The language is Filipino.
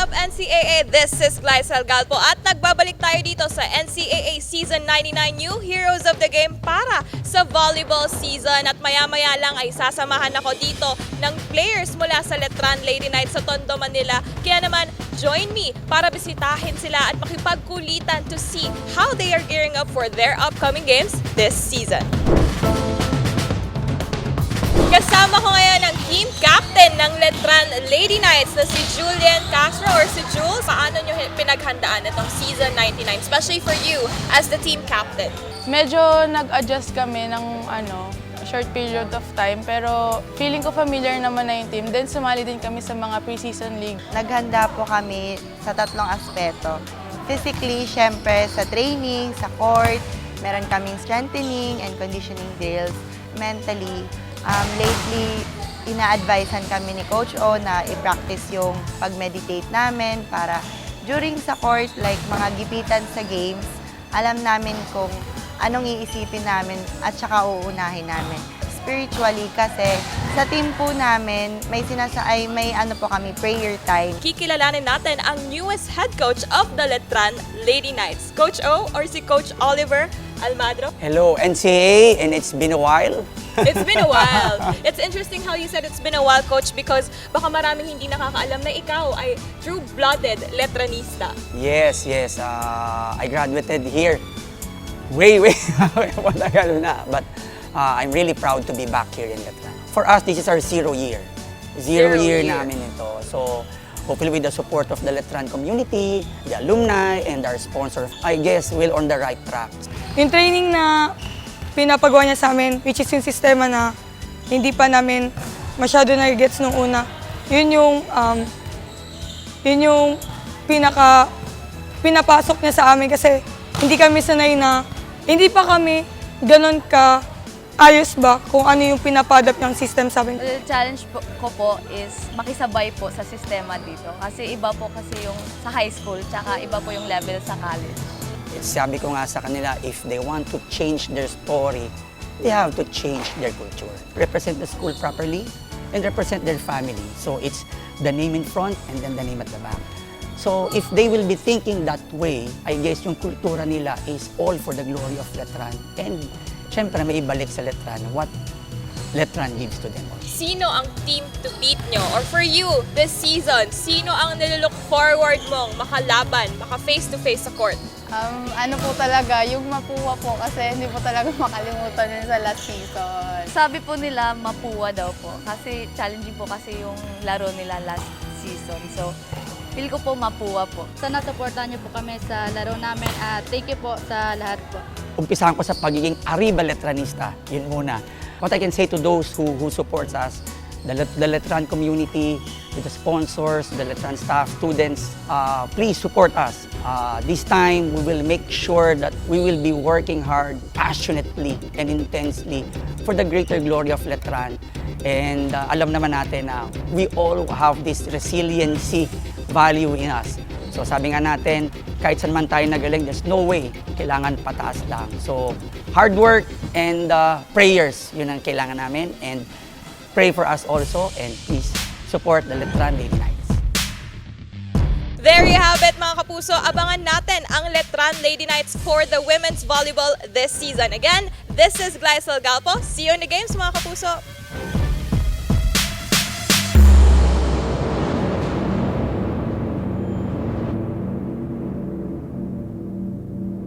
up, NCAA? This is Glycel Galpo at nagbabalik tayo dito sa NCAA Season 99 New Heroes of the Game para sa volleyball season. At maya-maya lang ay sasamahan ako dito ng players mula sa Letran Lady Knights sa Tondo, Manila. Kaya naman, join me para bisitahin sila at makipagkulitan to see how they are gearing up for their upcoming games this season. Kasama ko ngayon ang team captain ng Letran Lady Knights na si Julian Castro or si Jules. Paano nyo pinaghandaan itong season 99, especially for you as the team captain? Medyo nag-adjust kami ng short period of time, pero feeling ko familiar naman na yung team. Then sumali din kami sa mga pre-season league. Naghanda po kami sa tatlong aspeto. Physically, syempre sa training, sa court, meron kaming strengthening and conditioning drills. Mentally, lately, ina-advisean kami ni Coach O na i-practice yung pag-meditate namin para during sa court, like mga gipitan sa games, alam namin kung anong iisipin namin at saka uunahin namin. Spiritually kasi sa team po namin, may po kami prayer time. Kikilalanin natin ang newest head coach of the Letran Lady Knights, Coach O or si Coach Oliver Almadro. Hello, NCAA, and it's been a while. It's been a while. It's interesting how you said it's been a while, Coach, because baka maraming hindi nakakaalam na ikaw ay true-blooded Letranista. Yes. I graduated here way matagal na. But I'm really proud to be back here in Letran. For us, this is our 0 year. Zero year namin ito. So, hopefully with the support of the Letran community, the alumni, and our sponsor, I guess we're on the right track. Yung training na pinapagawa niya sa amin, which is yung sistema na hindi pa namin masyado na-gets nung una, yun yung pinapasok niya sa amin kasi hindi kami sanay na, hindi pa kami ganun ka ayos ba kung ano yung pinapadap niyang system sa amin. The challenge ko po is makisabay po sa sistema dito kasi iba po kasi yung sa high school tsaka iba po yung level sa college. Sabi ko nga sa kanila, if they want to change their story, they have to change their culture. Represent the school properly and represent their family. So it's the name in front and then the name at the back. So if they will be thinking that way, I guess yung kultura nila is all for the glory of Letran. And syempre may ibalik sa Letran what Letran gives to them. Sino ang team to beat nyo? Or for you, this season, sino ang nilook forward mong makalaban, maka face-to-face sa court? Ano po talaga, yung Mapua po kasi hindi po talaga makalimutan yun sa last season. Sabi po nila Mapua daw po kasi challenging po kasi yung laro nila last season. So, feel ko po Mapua po. Sana supportan niyo po kami sa laro namin at thank you po sa lahat po. Umpisahan ko sa pagiging Arriba Letranista, yun muna. What I can say to those who supports us, the Letran community, with the sponsors, the Letran staff, students, please support us. This time, we will make sure that we will be working hard, passionately and intensely for the greater glory of Letran. And alam naman natin na we all have this resiliency value in us. So sabi nga natin, kahit saan man tayo nagaling, there's no way. Kailangan pataas lang. So hard work and prayers, yun ang kailangan namin. And pray for us also and please support the Letran Lady Knights. There you have it, mga kapuso. Abangan natin ang Letran Lady Knights for the women's volleyball this season. Again, this is Glycel Galpo. See you in the games, mga kapuso.